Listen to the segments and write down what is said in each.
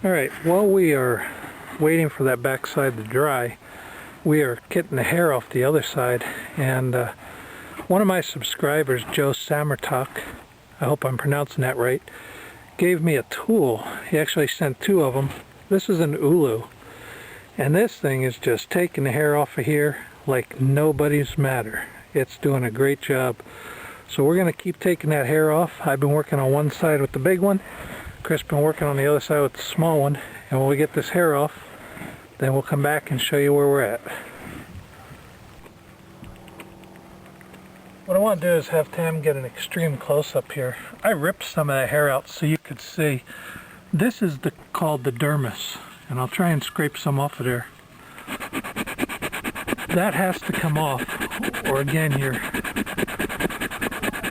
Alright, while we are waiting for that backside to dry, we are getting the hair off the other side, and one of my subscribers, Joe Samertok, I hope I'm pronouncing that right, gave me a tool. He actually sent two of them. This is an ulu, and this thing is just taking the hair off of here like nobody's matter. It's doing a great job. So we're going to keep taking that hair off. I've been working on one side with the big one. Chris been working on the other side with the small one, and when we get this hair off, then we'll come back and show you where we're at. What I want to do is have Tam get an extreme close-up here. I ripped some of that hair out so you could see. This is called the dermis, and I'll try and scrape some off of there. That has to come off, or again your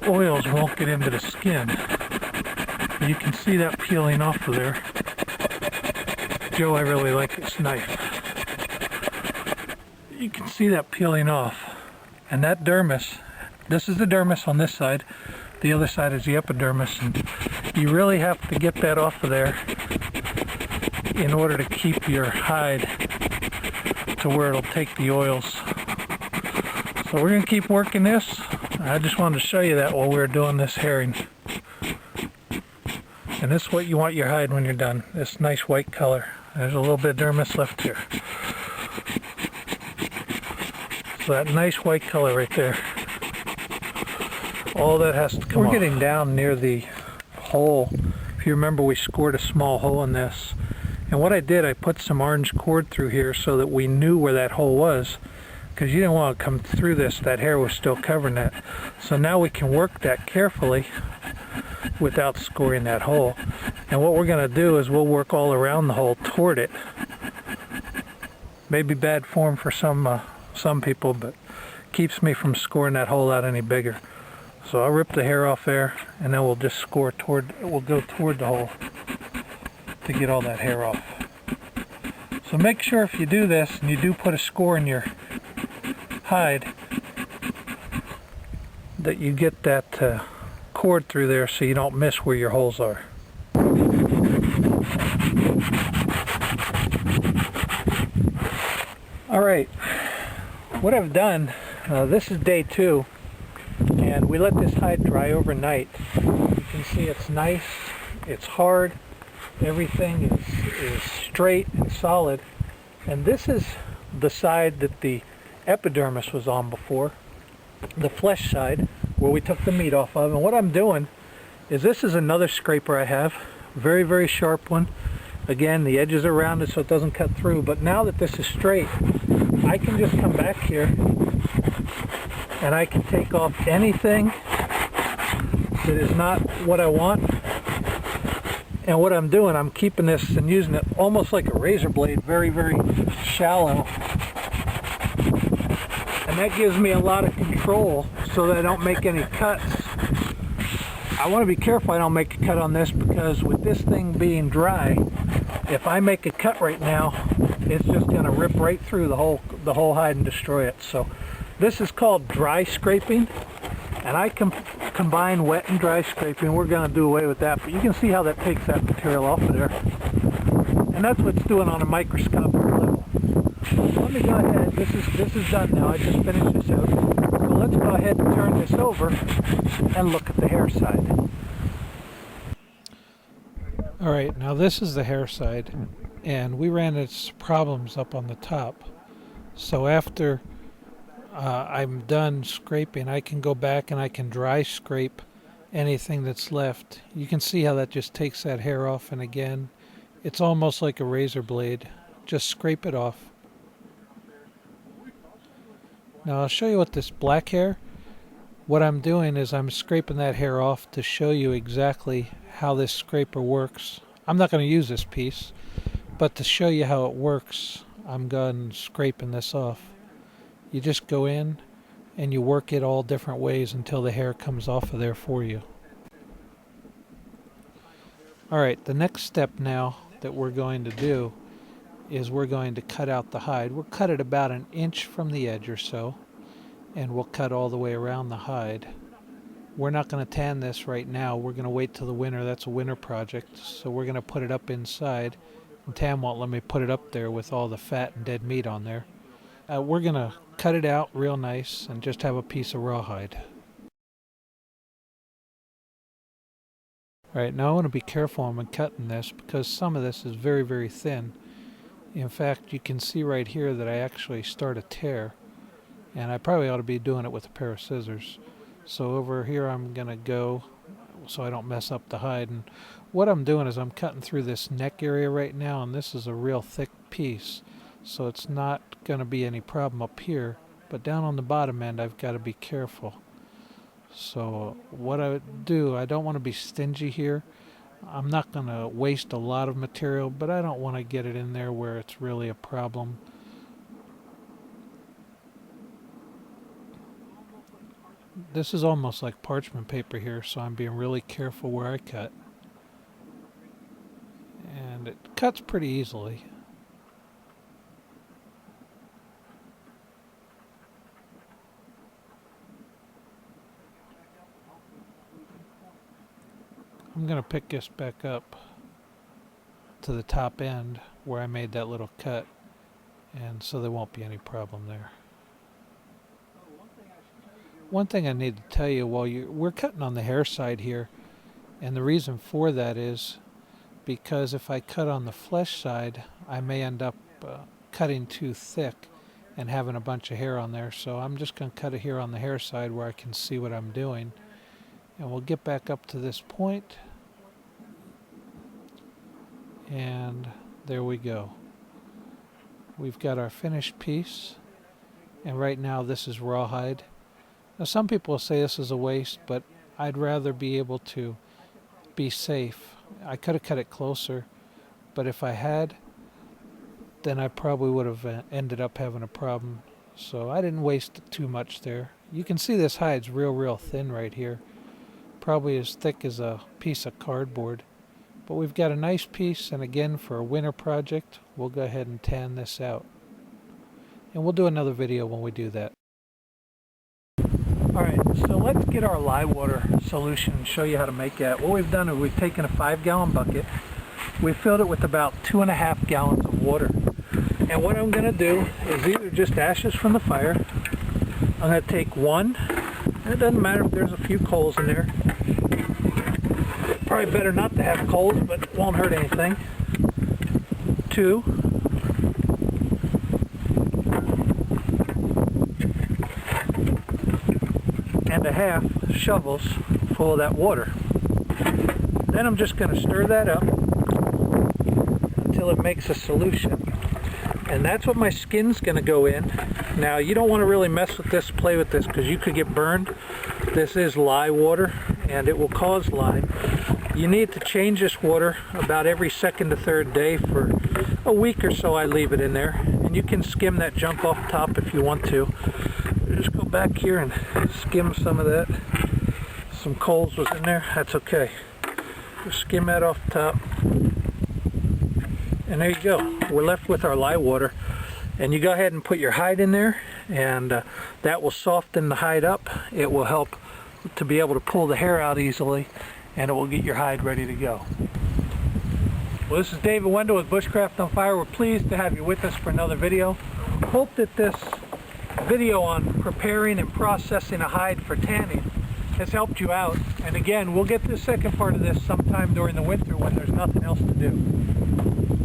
oils won't get into the skin. You can see that peeling off of there. Joe, I really like this knife. You can see that peeling off. And that dermis, this is the dermis on this side. The other side is the epidermis. And you really have to get that off of there in order to keep your hide to where it'll take the oils. So we're going to keep working this. I just wanted to show you that while we were doing this herring. And this is what you want your hide when you're done. This nice white color. There's a little bit of dermis left here. So that nice white color right there. All that has to come off. We're getting down near the hole. If you remember, we scored a small hole in this. And what I did, I put some orange cord through here so that we knew where that hole was. Because you didn't want to come through this. That hair was still covering that. So now we can work that carefully without scoring that hole. And what we're going to do is we'll work all around the hole toward it. Maybe bad form for some people, but keeps me from scoring that hole out any bigger. So I'll rip the hair off there, and then we'll just score toward, we'll go toward the hole to get all that hair off. So make sure if you do this and you do put a score in your hide that you get that cord through there so you don't miss where your holes are. Alright, what I've done, this is day 2, and we let this hide dry overnight. You can see it's nice, it's hard, everything is straight and solid, and this is the side that the epidermis was on before, the flesh side, where we took the meat off of. And what I'm doing is, this is another scraper I have, very, very sharp one. Again, the edges are rounded so it doesn't cut through, but now that this is straight, I can just come back here and I can take off anything that is not what I want. And what I'm doing, I'm keeping this and using it almost like a razor blade, very, very shallow. And that gives me a lot of control so that I don't make any cuts. I want to be careful I don't make a cut on this, because with this thing being dry, if I make a cut right now, it's just going to rip right through the whole hide and destroy it. So this is called dry scraping, and I can combine wet and dry scraping. We're going to do away with that, but you can see how that takes that material off of there. And that's what it's doing on a microscopic level. So let me go ahead. This is done now. I just finished this out. So let's go ahead and turn this over and look at the hair side. Alright, now this is the hair side, and we ran into problems up on the top. So after I'm done scraping, I can go back and I can dry scrape anything that's left. You can see how that just takes that hair off, and again, it's almost like a razor blade. Just scrape it off. Now I'll show you what this black hair, what I'm doing is I'm scraping that hair off to show you exactly how this scraper works. I'm not going to use this piece, but to show you how it works, I'm going scraping this off. You just go in and you work it all different ways until the hair comes off of there for you. Alright, the next step now that we're going to do is we're going to cut out the hide. We'll cut it about 1 inch from the edge or so, and we'll cut all the way around the hide. We're not going to tan this right now. We're going to wait till the winter. That's a winter project. So we're going to put it up inside and Tam won't let me put it up there with all the fat and dead meat on there. We're going to cut it out real nice and just have a piece of rawhide. Alright, now I want to be careful when I'm cutting this because some of this is very, very thin. In fact, you can see right here that I actually start a tear, and I probably ought to be doing it with a pair of scissors. So over here I'm going to go so I don't mess up the hide. And what I'm doing is I'm cutting through this neck area right now, and this is a real thick piece. So it's not going to be any problem up here, but down on the bottom end I've got to be careful. So what I would do, I don't want to be stingy here. I'm not going to waste a lot of material, but I don't want to get it in there where it's really a problem. This is almost like parchment paper here, so I'm being really careful where I cut. And it cuts pretty easily. I'm going to pick this back up to the top end where I made that little cut, and so there won't be any problem there. One thing I need to tell you, we're cutting on the hair side here, and the reason for that is because if I cut on the flesh side, I may end up cutting too thick and having a bunch of hair on there. So I'm just going to cut it here on the hair side where I can see what I'm doing. And we'll get back up to this point, and there we go. We've got our finished piece, and right now this is rawhide. Now some people say this is a waste, but I'd rather be able to be safe. I could have cut it closer, but if I had, then I probably would have ended up having a problem. So I didn't waste too much there. You can see this hide's real thin right here. Probably as thick as a piece of cardboard. But we've got a nice piece, and again, for a winter project, we'll go ahead and tan this out. And we'll do another video when we do that. Alright, so let's get our lye water solution and show you how to make that. What we've done is we've taken a 5-gallon bucket, we filled it with about 2.5 gallons of water. And what I'm going to do is either just ashes from the fire. I'm going to take one, and it doesn't matter if there's a few coals in there. Probably better not to have coals, but it won't hurt anything. 2. And a half shovels full of that water. Then I'm just going to stir that up until it makes a solution. And that's what my skin's going to go in. Now you don't want to really mess with this, play with this, because you could get burned. This is lye water and it will cause lye. You need to change this water about every 2nd to 3rd day for a week or so. I leave it in there, and you can skim that junk off top if you want to. Just go back here and skim some of that. Some coals was in there, that's okay. Just skim that off the top. And there you go. We're left with our lye water. And you go ahead and put your hide in there, and that will soften the hide up. It will help to be able to pull the hair out easily, and it will get your hide ready to go. Well, this is David Wendell with Bushcraft on Fire. We're pleased to have you with us for another video. Hope that this video on preparing and processing a hide for tanning has helped you out. And again, we'll get to the second part of this sometime during the winter when there's nothing else to do.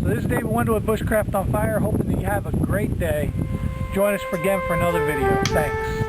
So this is David Wendell with Bushcraft on Fire, hoping that you have a great day. Join us again for another video. Thanks.